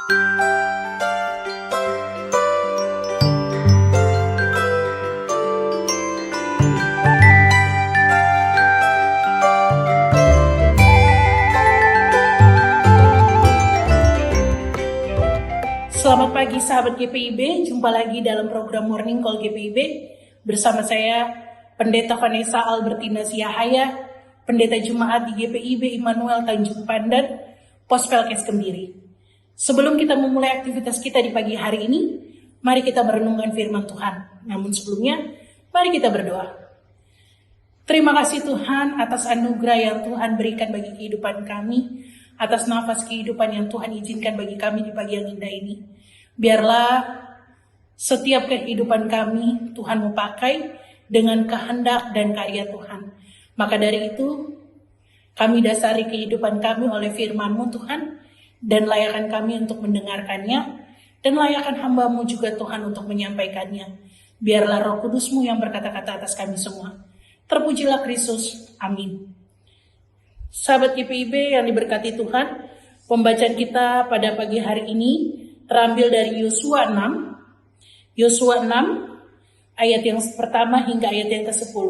Selamat pagi sahabat GPIB, jumpa lagi dalam program Morning Call GPIB bersama saya Pendeta Vanessa Albertina Siahaya, Pendeta Jemaat di GPIB Immanuel Tanjung Pandan, Pospelkes Kemiri. Sebelum kita memulai aktivitas kita di pagi hari ini, mari kita merenungkan firman Tuhan. Namun sebelumnya, mari kita berdoa. Terima kasih Tuhan atas anugerah yang Tuhan berikan bagi kehidupan kami, atas nafas kehidupan yang Tuhan izinkan bagi kami di pagi yang indah ini. Biarlah setiap kehidupan kami Tuhan mau pakai dengan kehendak dan karya Tuhan. Maka dari itu kami dasari kehidupan kami oleh firman-Mu Tuhan, dan layakan kami untuk mendengarkannya, dan layakan hamba-Mu juga Tuhan untuk menyampaikannya. Biarlah Roh Kudus-Mu yang berkata-kata atas kami semua. Terpujilah Kristus. Amin. Sahabat GPIB yang diberkati Tuhan, pembacaan kita pada pagi hari ini terambil dari Yosua 6. Yosua 6 ayat yang pertama hingga ayat yang ke-10.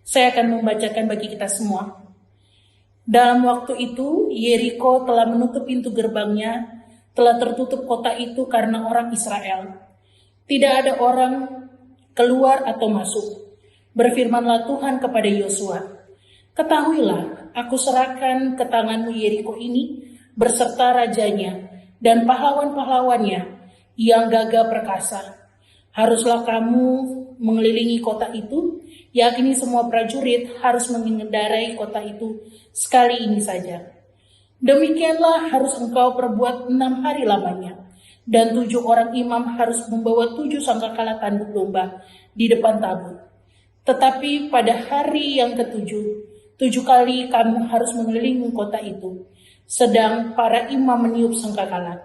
Saya akan membacakan bagi kita semua. Dalam waktu itu, Yeriko telah menutup pintu gerbangnya, telah tertutup kota itu karena orang Israel. Tidak ada orang keluar atau masuk. Berfirmanlah Tuhan kepada Yosua, ketahuilah, aku serahkan ke tanganmu Yeriko ini berserta rajanya dan pahlawan-pahlawannya yang gagah perkasa. Haruslah kamu mengelilingi kota itu, yakni semua prajurit harus mengendarai kota itu sekali ini saja. Demikianlah harus engkau perbuat 6 hari lamanya, dan 7 orang imam harus membawa 7 sangkakala tanduk domba di depan tabut. Tetapi pada hari yang ke-7, 7 kali kamu harus mengelilingi kota itu, sedang para imam meniup sangkakala.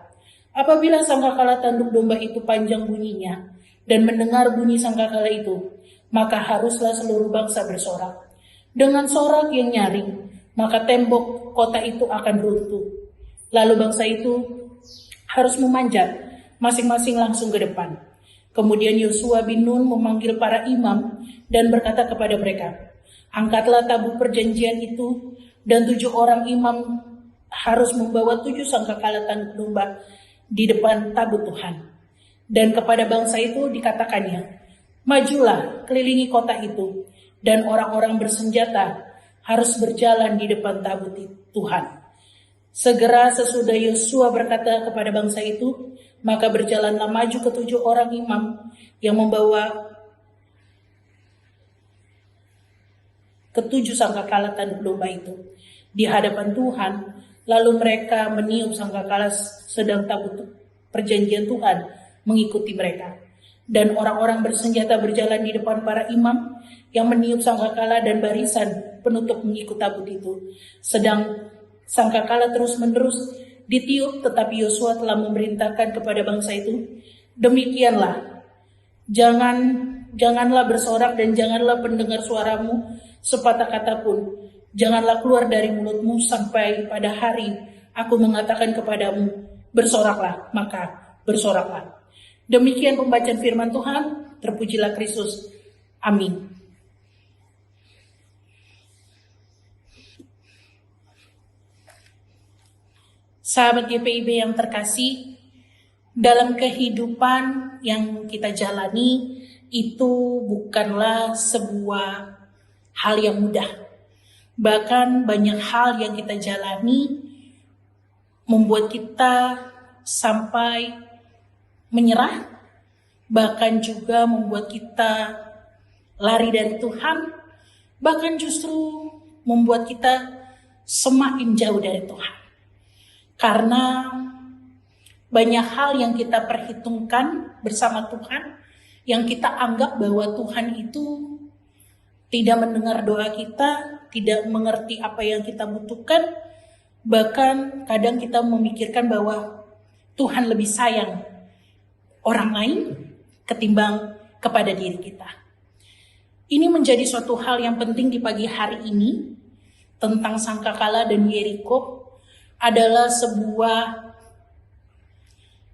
Apabila sangkakala tanduk domba itu panjang bunyinya, dan mendengar bunyi sangkakala itu, maka haruslah seluruh bangsa bersorak. Dengan sorak yang nyaring, maka tembok kota itu akan runtuh. Lalu bangsa itu harus memanjat, masing-masing langsung ke depan. Kemudian Yosua bin Nun memanggil para imam dan berkata kepada mereka, angkatlah tabut perjanjian itu, dan 7 orang imam harus membawa 7 sangkakala tanduk domba di depan tabut Tuhan. Dan kepada bangsa itu dikatakannya, majulah kelilingi kota itu, dan orang-orang bersenjata harus berjalan di depan tabut Tuhan. Segera sesudah Yosua berkata kepada bangsa itu, maka berjalanlah maju ke-7 orang imam yang membawa ke-7 sangkakala tanduk domba itu di hadapan Tuhan. Lalu mereka meniup sangkakala, sedang tabut perjanjian Tuhan mengikuti mereka. Dan orang-orang bersenjata berjalan di depan para imam yang meniup sangkakala, dan barisan penutup mengikut tabut itu. Sedang sangkakala terus-menerus ditiup, tetapi Yosua telah memerintahkan kepada bangsa itu, demikianlah, janganlah bersorak dan janganlah pendengar suaramu sepatah kata pun. Janganlah keluar dari mulutmu sampai pada hari aku mengatakan kepadamu, bersoraklah, maka bersoraklah. Demikian pembacaan firman Tuhan. Terpujilah Kristus. Amin. Sahabat GPIB yang terkasih, dalam kehidupan yang kita jalani itu bukanlah sebuah hal yang mudah. Bahkan banyak hal yang kita jalani membuat kita sampai menyerah, bahkan juga membuat kita lari dari Tuhan, bahkan justru membuat kita semakin jauh dari Tuhan. Karena banyak hal yang kita perhitungkan bersama Tuhan, yang kita anggap bahwa Tuhan itu tidak mendengar doa kita, tidak mengerti apa yang kita butuhkan, bahkan kadang kita memikirkan bahwa Tuhan lebih sayang orang lain ketimbang kepada diri kita. Ini menjadi suatu hal yang penting di pagi hari ini tentang sangkakala dan Yeriko, adalah sebuah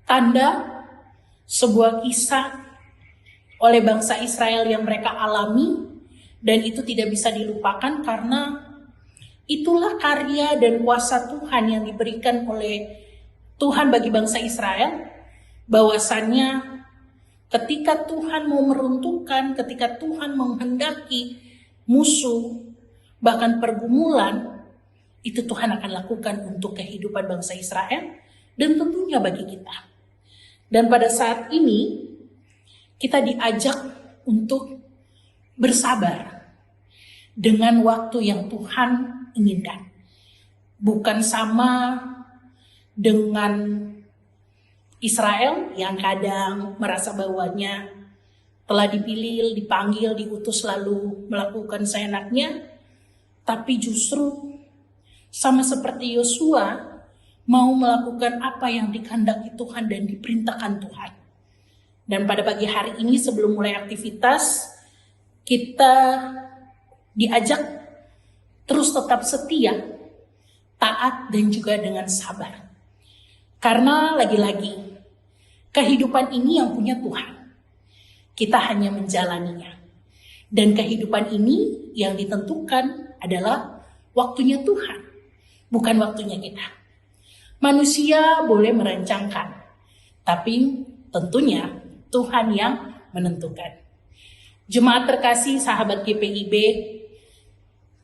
tanda, sebuah kisah oleh bangsa Israel yang mereka alami, dan itu tidak bisa dilupakan karena itulah karya dan kuasa Tuhan yang diberikan oleh Tuhan bagi bangsa Israel, bahwasannya ketika Tuhan mau meruntuhkan, ketika Tuhan menghendaki musuh, bahkan pergumulan, itu Tuhan akan lakukan untuk kehidupan bangsa Israel dan tentunya bagi kita. Dan pada saat ini kita diajak untuk bersabar dengan waktu yang Tuhan inginkan. Bukan sama dengan Israel yang kadang merasa bahwanya telah dipilih, dipanggil, diutus lalu melakukan seenaknya, tapi justru sama seperti Yosua mau melakukan apa yang dikehendaki Tuhan dan diperintahkan Tuhan. Dan pada pagi hari ini sebelum mulai aktivitas, kita diajak terus tetap setia, taat, dan juga dengan sabar. Karena lagi-lagi, kehidupan ini yang punya Tuhan. Kita hanya menjalaninya. Dan kehidupan ini yang ditentukan adalah waktunya Tuhan, bukan waktunya kita. Manusia boleh merancangkan, tapi tentunya Tuhan yang menentukan. Jemaat terkasih, sahabat GPIB,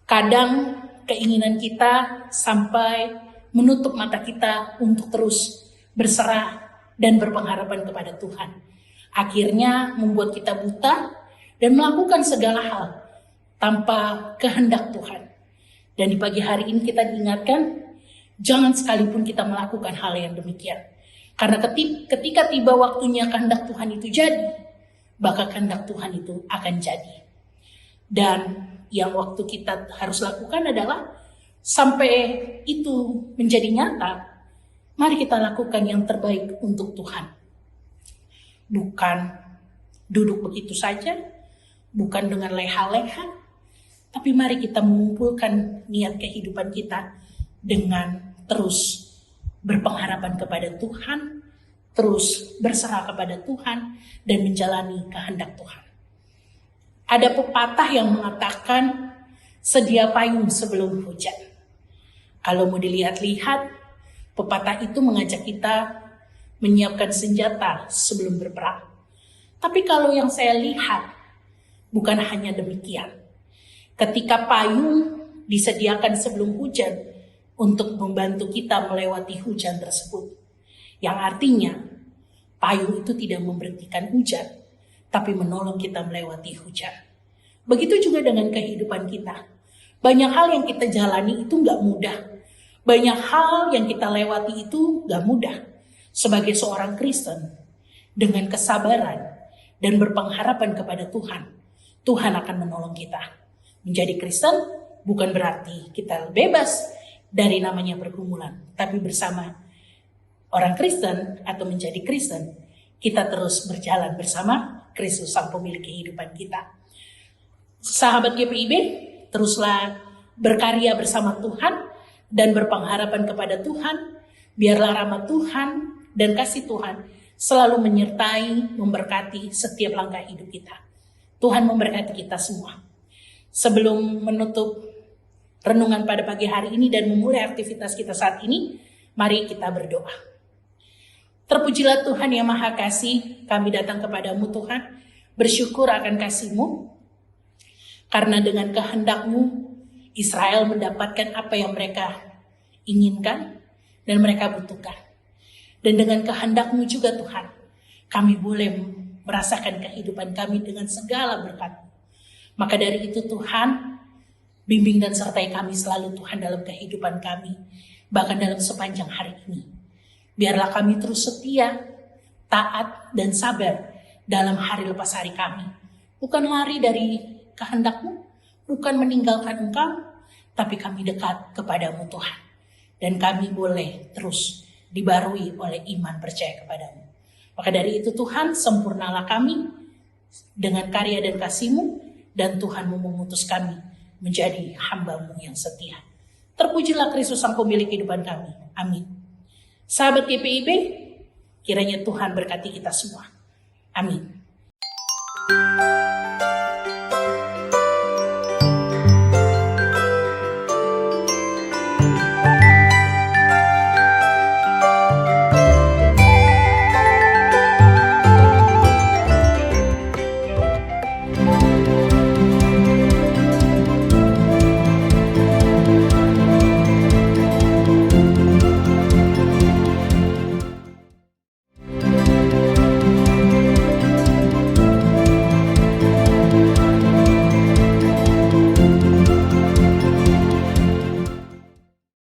kadang keinginan kita sampai menutup mata kita untuk terus berserah dan berpengharapan kepada Tuhan. Akhirnya membuat kita buta dan melakukan segala hal tanpa kehendak Tuhan. Dan di pagi hari ini kita diingatkan, jangan sekalipun kita melakukan hal yang demikian. Karena ketika tiba waktunya kehendak Tuhan itu jadi, maka kehendak Tuhan itu akan jadi. Dan yang waktu kita harus lakukan adalah sampai itu menjadi nyata, mari kita lakukan yang terbaik untuk Tuhan. Bukan duduk begitu saja, bukan dengan leha-leha, tapi mari kita mengumpulkan niat kehidupan kita dengan terus berpengharapan kepada Tuhan, terus berserah kepada Tuhan, dan menjalani kehendak Tuhan. Ada pepatah yang mengatakan, sedia payung sebelum hujan. Kalau mau dilihat-lihat, pepatah itu mengajak kita menyiapkan senjata sebelum berperang. Tapi kalau yang saya lihat, bukan hanya demikian. Ketika payung disediakan sebelum hujan, untuk membantu kita melewati hujan tersebut. Yang artinya, payung itu tidak memberhentikan hujan, tapi menolong kita melewati hujan. Begitu juga dengan kehidupan kita. Banyak hal yang kita jalani itu gak mudah. Banyak hal yang kita lewati itu gak mudah. Sebagai seorang Kristen, dengan kesabaran dan berpengharapan kepada Tuhan, Tuhan akan menolong kita. Menjadi Kristen bukan berarti kita bebas dari namanya pergumulan, tapi bersama orang Kristen atau menjadi Kristen, kita terus berjalan bersama Kristus sang pemilik kehidupan kita. Sahabat GPIB, teruslah berkarya bersama Tuhan dan berpengharapan kepada Tuhan. Biarlah rahmat Tuhan dan kasih Tuhan selalu menyertai, memberkati setiap langkah hidup kita. Tuhan memberkati kita semua. Sebelum menutup renungan pada pagi hari ini dan memulai aktivitas kita saat ini, mari kita berdoa. Terpujilah Tuhan yang Maha Kasih, kami datang kepadamu Tuhan, bersyukur akan kasih-Mu, karena dengan kehendak-Mu, Israel mendapatkan apa yang mereka inginkan dan mereka butuhkan. Dan dengan kehendak-Mu juga Tuhan, kami boleh merasakan kehidupan kami dengan segala berkat. Maka dari itu Tuhan, bimbing dan sertai kami selalu Tuhan dalam kehidupan kami, bahkan dalam sepanjang hari ini. Biarlah kami terus setia, taat, dan sabar dalam hari lepas hari kami. Bukan lari dari kehendak-Mu, bukan meninggalkan Engkau, tapi kami dekat kepadamu Tuhan. Dan kami boleh terus dibarui oleh iman percaya kepadamu. Maka dari itu Tuhan, sempurnalah kami dengan karya dan kasih-Mu, dan Tuhan memutus kami menjadi hamba-Mu yang setia. Terpujilah Kristus sang pemilik kehidupan kami. Amin. Sahabat GPIB, Kiranya Tuhan berkati kita semua. Amin.